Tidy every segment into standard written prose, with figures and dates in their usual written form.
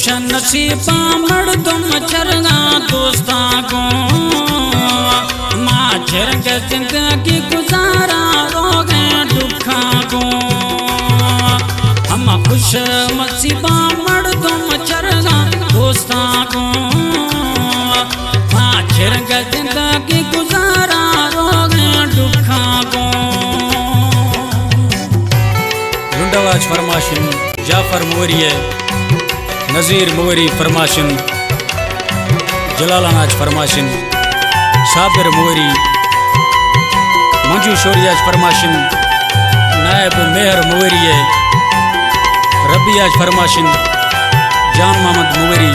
खुश नसीबा मर्दम चरगा दोस्ता को माचर के जिंदगी गुजारा रोगे दुखा को हम खुश नसीबा मर्दम चरगा दोस्ता को माचर के जिंदगी गुजारा रोगे दुखा को। रुंडवाज फरमाशिन जाफर मोरिये नज़ीर मोरी फरमाशिन जलालानाज फरमाशिन साबिर मोरी मंजू शोरियाज फरमाशिन नायब मेहर मोरिये रबियाज फरमाशिन जान मोहम्मद मोरी।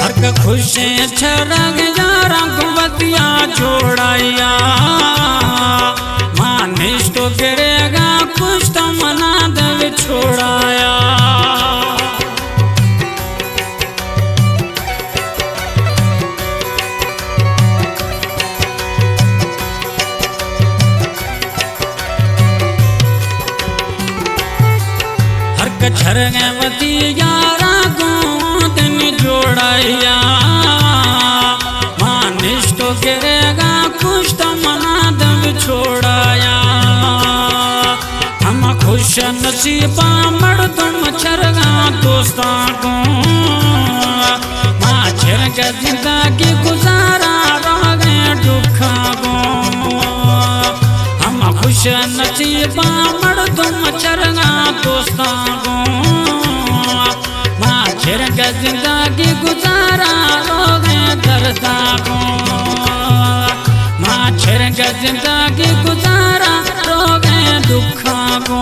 हर खुशी छरग यारा गुवतिया छोड़ाया मानिश तो गिरेगा कुछ तो मना दब छोड़ाया। हर कछरग वती यारा गोदन जोड़ाया मानिश तो गिरेगा कुछ तो मना दब छोड़ाया। हम खुश नसीबा मर्दम चरगा दोस्ता को माचर के जिंदगी गुजारा रोगे दुखा को। हम खुश नसीबा मर्दम चरगा दोस्ता को माचर के जिंदगी गुजारा रोगे दर्दा को। माचर के जिंदगी गुजारा रोगे दुखा को।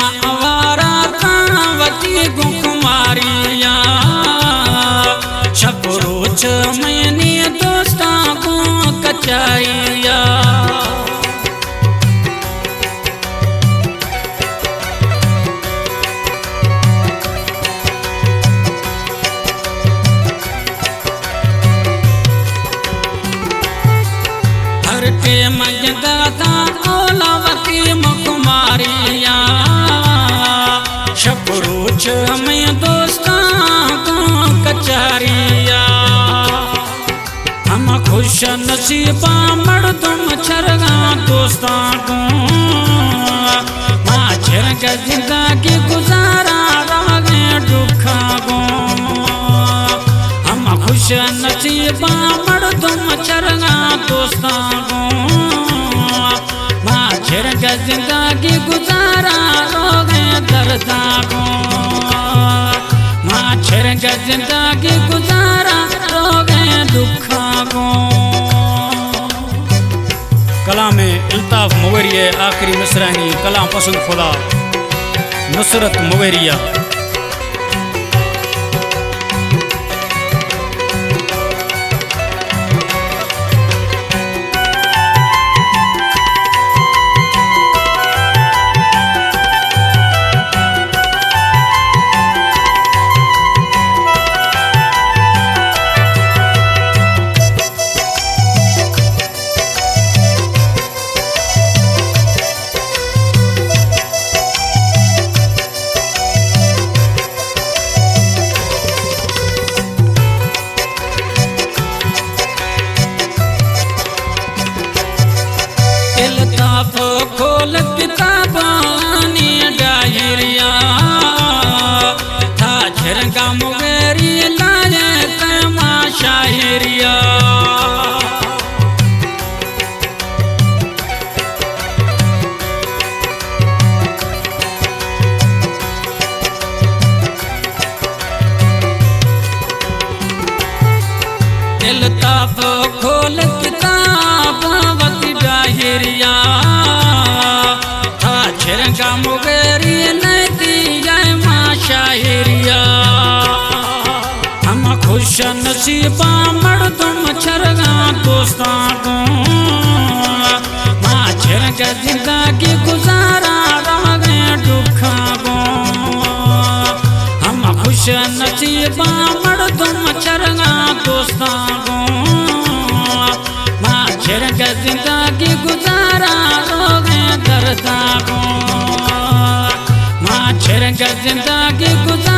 आवारा तावती गुकुमारिया शबरोच मैंने दोस्ता को कचारिया। हर के मजदाता ओलावती मुकुमारिया शबरोच में दोस्ता को कचारिया। हम खुश नसीबा मर्दम चरगा दोस्ता को माचर के जिंदगी गुजारा रोगे दुखा को। हम खुश नसीबा मर्दम चरगा दोस्ता को माचर के जिंदगी गुजारा रोगे दर्दा को। माचर के जिंदगी गुजारा रोगे दुखा को। कलाम इल्ताफ मोवरिया आखिरी मिसरानी कलाम पसंद खुदा नुसरत मोवरिया। बाप खोल किताब वती डाहिरिया था छिरंगा मुगेरी नदी जय माँ शाहिरिया हम खुश नसीबा मर्दम छरगा दोस्तां को माँ छिरंगा जिंदगी गुजारा रहे दुखा को हम खुश नसीबा मर्दम छरगा दोस्तां को माँ छिरंगा जिंदगी गुजारा रहे दर्दा को माँ छिरंगा जिंदगी गुजारा